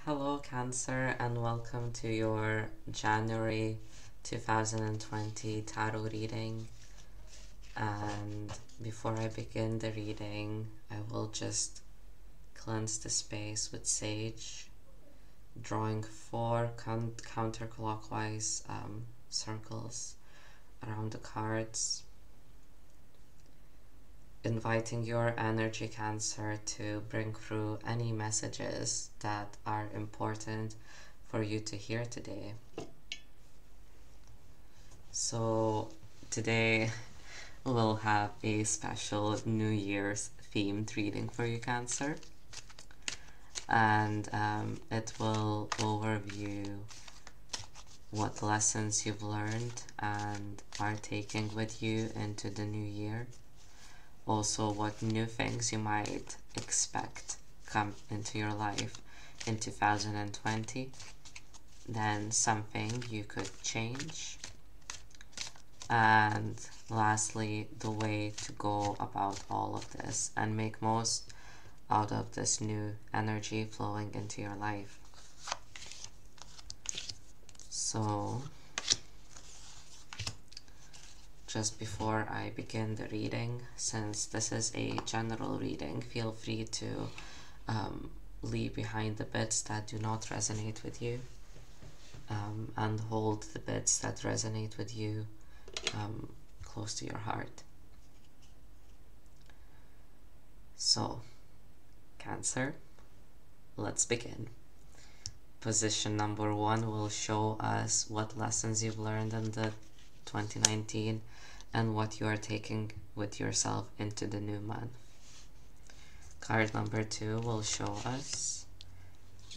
Hello, Cancer, and welcome to your January 2020 tarot reading. And before I begin the reading, I will just cleanse the space with sage, drawing four counterclockwise circles around the cards, inviting your energy, Cancer, to bring through any messages that are important for you to hear today. So today we'll have a special New Year's themed reading for you, Cancer, and it will overview what lessons you've learned and are taking with you into the new year. Also, what new things you might expect come into your life in 2020. Then something you could change. And lastly, the way to go about all of this and make most out of this new energy flowing into your life. So, just before I begin the reading, since this is a general reading, feel free to leave behind the bits that do not resonate with you, and hold the bits that resonate with you close to your heart. So, Cancer, let's begin. Position number 1 will show us what lessons you've learned in the 2019 and what you are taking with yourself into the new month. Card number 2 will show us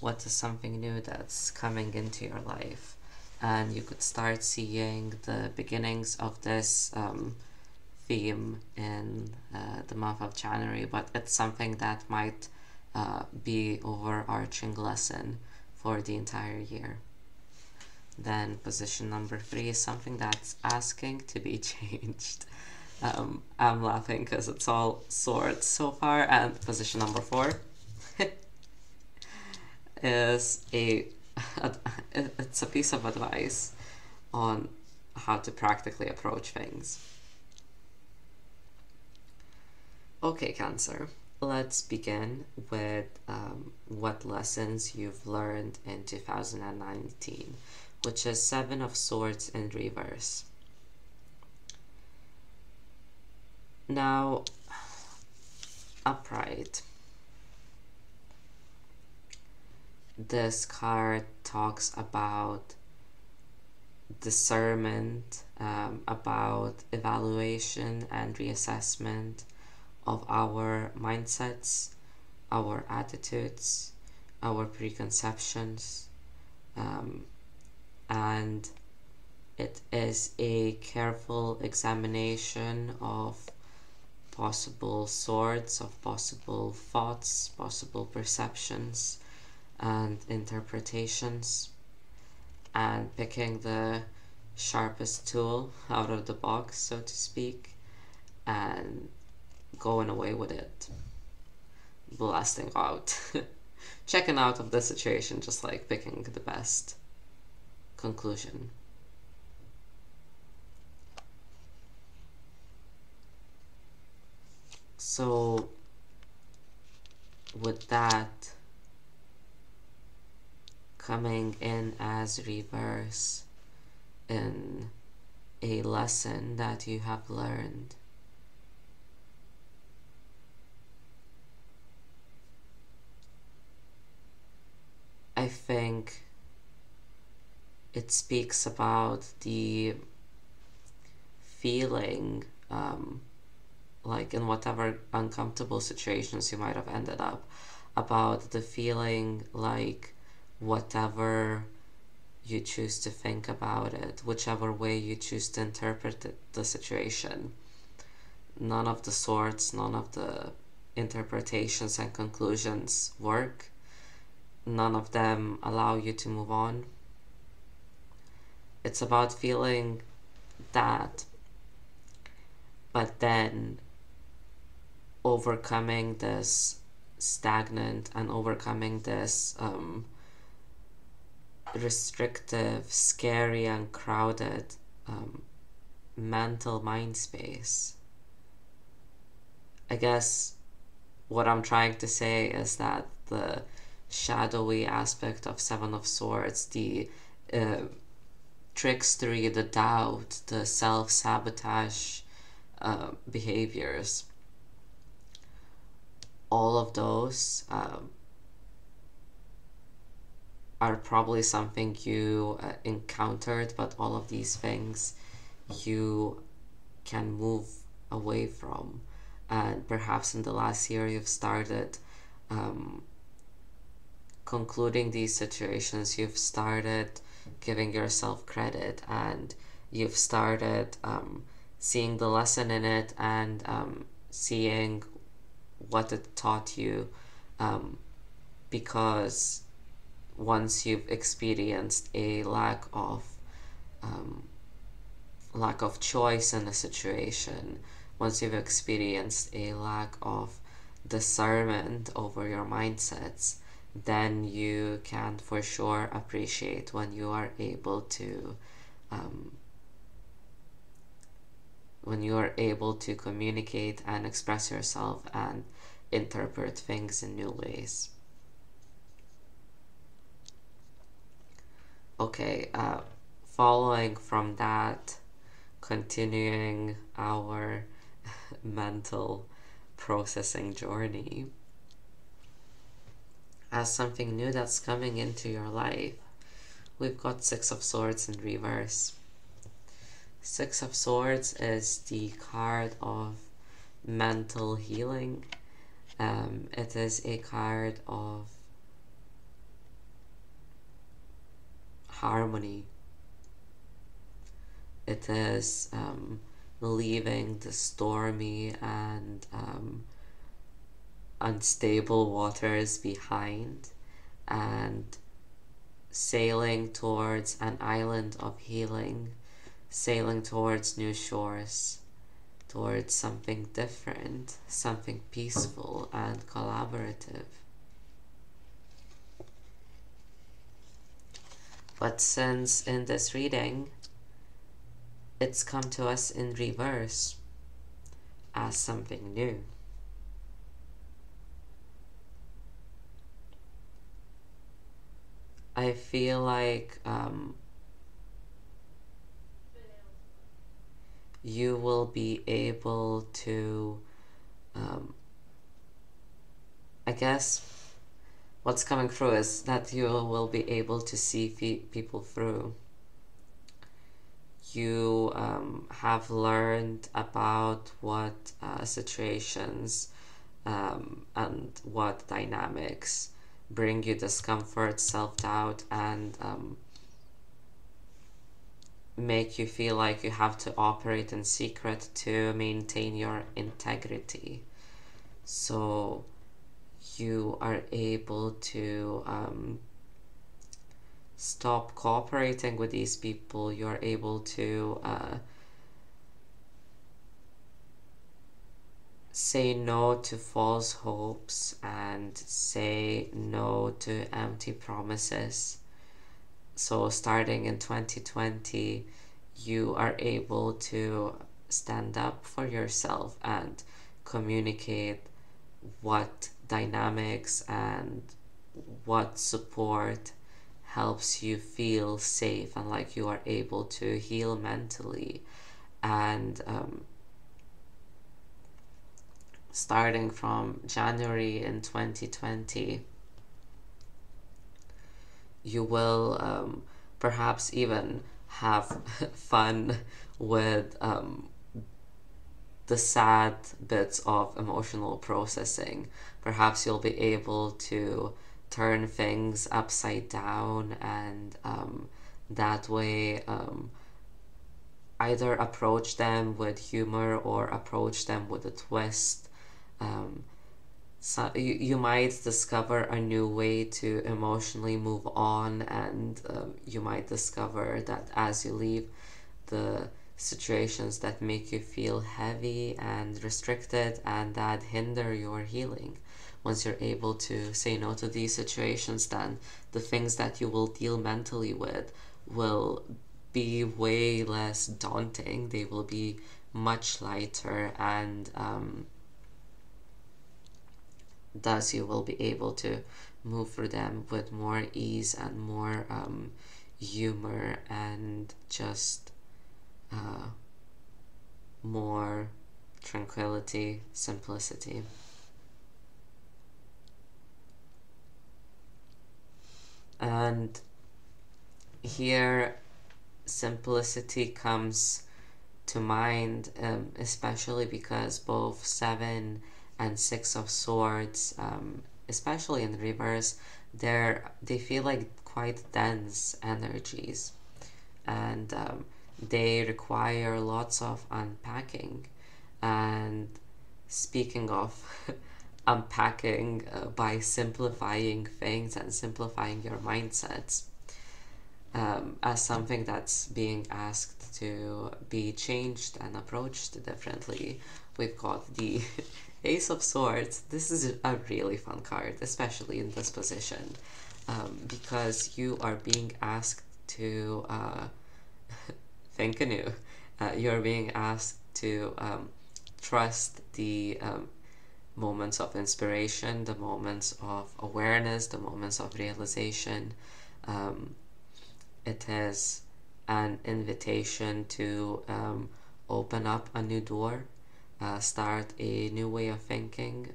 what is something new that's coming into your life, and you could start seeing the beginnings of this theme in the month of January, but it's something that might be overarching lesson for the entire year. Then position number 3 is something that's asking to be changed. I'm laughing because it's all swords so far. And position number 4 is it's a piece of advice on how to practically approach things. Okay, Cancer, let's begin with what lessons you've learned in 2019, which is 7 of Swords in reverse. Now, upright. This card talks about discernment, about evaluation and reassessment of our mindsets, our attitudes, our preconceptions, and it is a careful examination of possible swords, of possible thoughts, possible perceptions and interpretations, and picking the sharpest tool out of the box, so to speak, and going away with it, blasting out, checking out of the situation, just like picking the best conclusion. So with that coming in as reverse in a lesson that you have learned, I think it speaks about the feeling, like in whatever uncomfortable situations you might have ended up, about the feeling like whatever you choose to think about it, whichever way you choose to interpret the situation, none of the swords, none of the interpretations and conclusions work. None of them allow you to move on. It's about feeling that, but then overcoming this stagnant and overcoming this restrictive, scary, and crowded mental mind space. I guess what I'm trying to say is that the shadowy aspect of Seven of Swords, the trickstery, the doubt, the self-sabotage behaviors, all of those are probably something you encountered, but all of these things you can move away from. And perhaps in the last year you've started concluding these situations, you've started giving yourself credit, and you've started seeing the lesson in it, and seeing what it taught you, because once you've experienced a lack of choice in a situation, once you've experienced a lack of discernment over your mindsets, then you can for sure appreciate when you are able to communicate and express yourself and interpret things in new ways. Okay, following from that, continuing our mental processing journey, as something new that's coming into your life, we've got Six of Swords in reverse. Six of Swords is the card of mental healing. It is a card of harmony. It is leaving the stormy and unstable waters behind and sailing towards an island of healing, sailing towards new shores, towards something different, something peaceful and collaborative. But since in this reading it's come to us in reverse as something new, I feel like you will be able to, I guess what's coming through is that you will be able to see people through. You have learned about what situations and what dynamics bring you discomfort, self-doubt, and make you feel like you have to operate in secret to maintain your integrity. So you are able to stop cooperating with these people. You're able to say no to false hopes and say no to empty promises. So starting in 2020, you are able to stand up for yourself and communicate what dynamics and what support helps you feel safe and like you are able to heal mentally. And starting from January in 2020, you will perhaps even have fun with the sad bits of emotional processing. Perhaps you'll be able to turn things upside down and that way either approach them with humor or approach them with a twist. So you might discover a new way to emotionally move on, and you might discover that as you leave the situations that make you feel heavy and restricted and that hinder your healing, once you're able to say no to these situations, then the things that you will deal mentally with will be way less daunting. They will be much lighter, and thus you will be able to move through them with more ease and more humor, and just more tranquility, simplicity. And here simplicity comes to mind, especially because both 7 and 6 of Swords, especially in reverse, they feel like quite dense energies, and they require lots of unpacking. And speaking of unpacking, by simplifying things and simplifying your mindsets, as something that's being asked to be changed and approached differently, we've got the Ace of Swords. This is a really fun card, especially in this position, because you are being asked to think anew. You're being asked to trust the moments of inspiration, the moments of awareness, the moments of realization. It is an invitation to open up a new door, start a new way of thinking.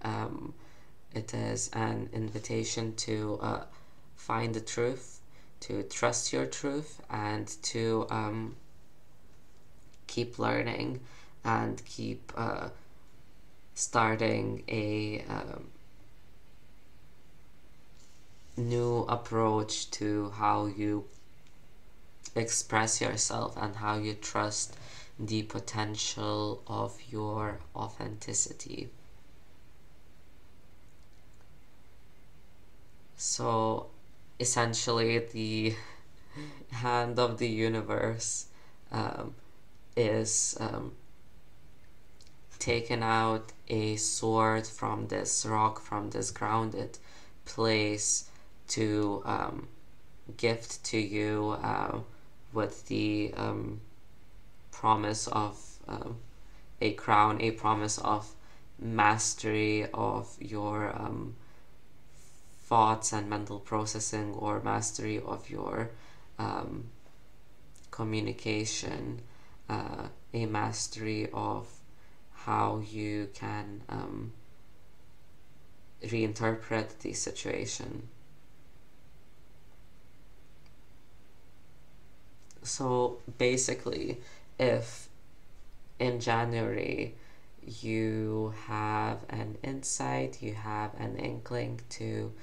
It is an invitation to find the truth, to trust your truth, and to keep learning and keep starting a new approach to how you express yourself and how you trust the potential of your authenticity. So essentially, the hand of the universe is taken out a sword from this rock, from this grounded place, to gift to you with the promise of a crown, a promise of mastery of your thoughts and mental processing, or mastery of your communication, a mastery of how you can reinterpret the situation. So basically, if in January you have an insight, you have an inkling to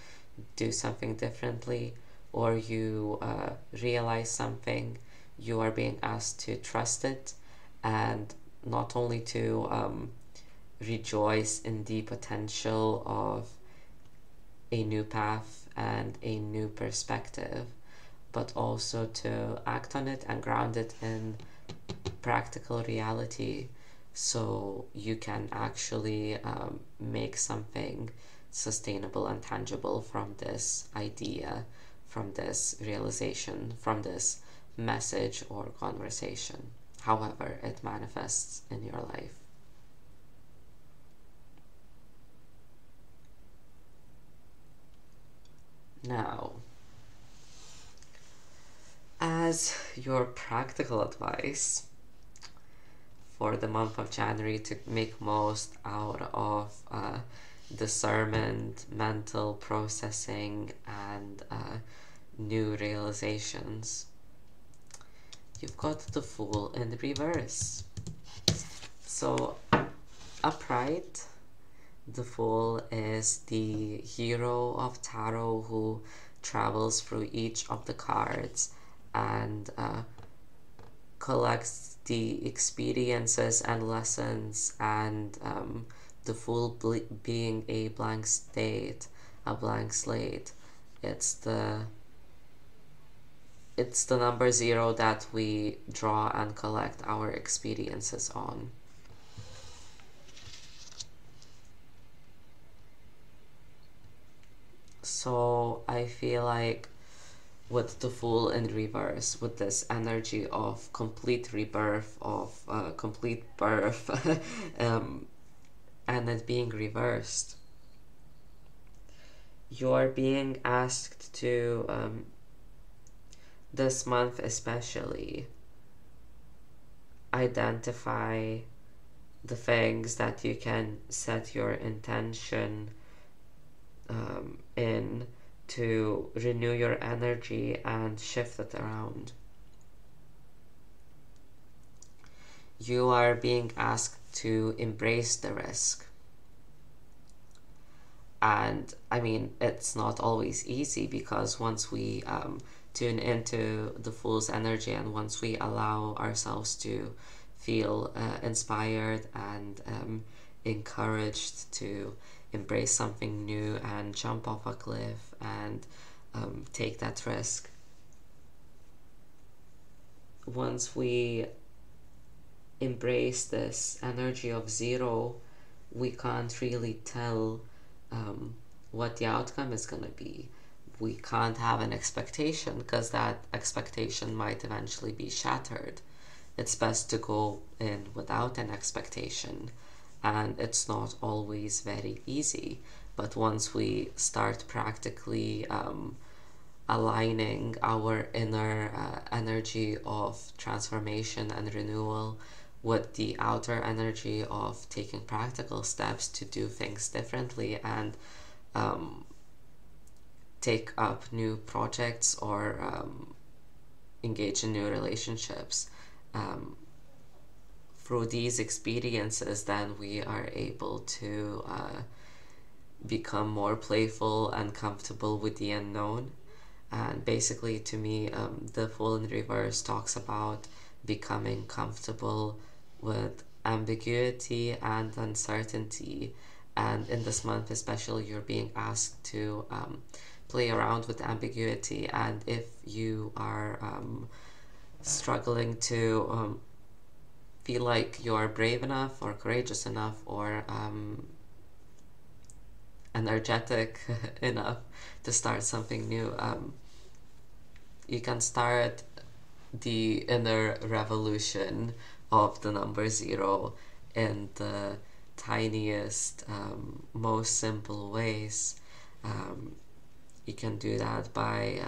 do something differently, or you realize something, you are being asked to trust it, and not only to rejoice in the potential of a new path and a new perspective, but also to act on it and ground it in practical reality, so you can actually make something sustainable and tangible from this idea, from this realization, from this message or conversation, however it manifests in your life. Now, as your practical advice for the month of January to make most out of discernment, mental processing, and new realizations, you've got the Fool in reverse. So, upright, the Fool is the hero of tarot who travels through each of the cards and collects the experiences and lessons, and the Fool being a blank slate, it's the number 0 that we draw and collect our experiences on. So I feel like with the Fool in reverse, with this energy of complete rebirth, of complete birth, and it being reversed, you're being asked to, this month especially, identify the things that you can set your intention in to renew your energy and shift it around. You are being asked to embrace the risk. And I mean, it's not always easy, because once we tune into the Fool's energy, and once we allow ourselves to feel inspired and encouraged to embrace something new and jump off a cliff and take that risk, once we embrace this energy of zero, we can't really tell what the outcome is going to be. We can't have an expectation, because that expectation might eventually be shattered. It's best to go in without an expectation, and it's not always very easy. But once we start practically aligning our inner energy of transformation and renewal with the outer energy of taking practical steps to do things differently and take up new projects or engage in new relationships, through these experiences, then we are able to become more playful and comfortable with the unknown. And basically, to me, the Fool in reverse talks about becoming comfortable with ambiguity and uncertainty. And in this month especially, you're being asked to play around with ambiguity. And if you are struggling to feel like you're brave enough or courageous enough or energetic enough to start something new, you can start the inner revolution of the number zero in the tiniest, most simple ways. You can do that by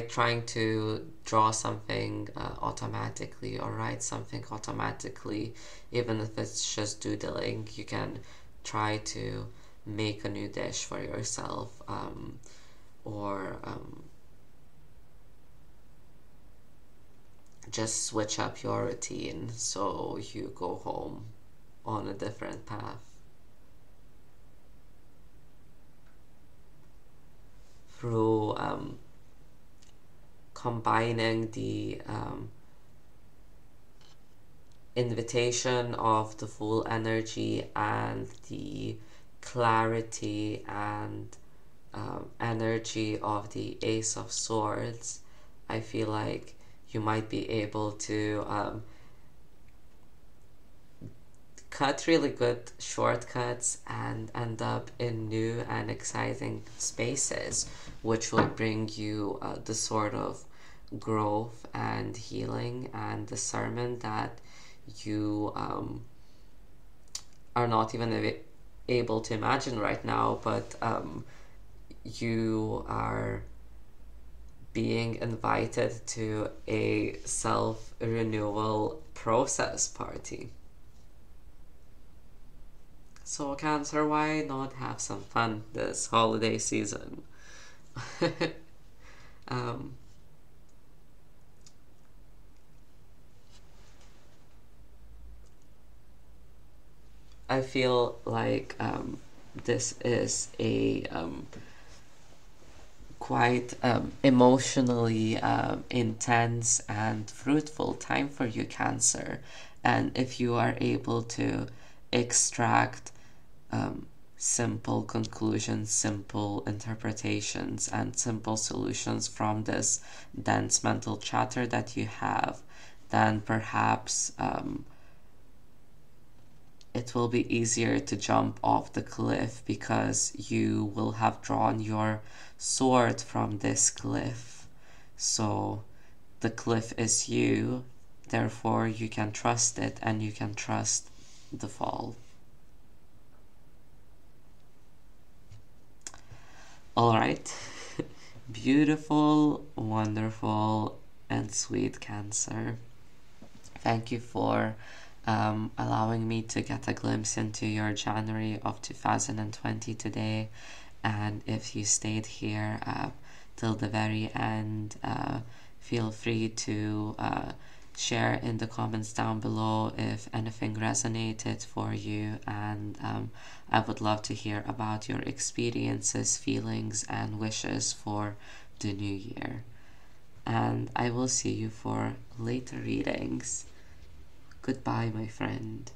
trying to draw something automatically, or write something automatically. Even if it's just doodling, you can try to make a new dish for yourself, or just switch up your routine so you go home on a different path. Through combining the invitation of the Fool energy and the clarity and energy of the Ace of Swords, I feel like you might be able to cut really good shortcuts and end up in new and exciting spaces, which will bring you the sort of growth and healing and discernment that you are not even able to imagine right now, but you are being invited to a self-renewal process party. So Cancer, why not have some fun this holiday season? I feel like this is a quite emotionally intense and fruitful time for you, Cancer. And if you are able to extract simple conclusions, simple interpretations, and simple solutions from this dense mental chatter that you have, then perhaps it will be easier to jump off the cliff because you will have drawn your sword from this cliff. So the cliff is you, therefore you can trust it and you can trust the fall. Alright, beautiful, wonderful, and sweet Cancer. Thank you for allowing me to get a glimpse into your January of 2020 today. And if you stayed here till the very end, feel free to share in the comments down below if anything resonated for you, and I would love to hear about your experiences, feelings, and wishes for the new year. And I will see you for later readings. Goodbye, my friend.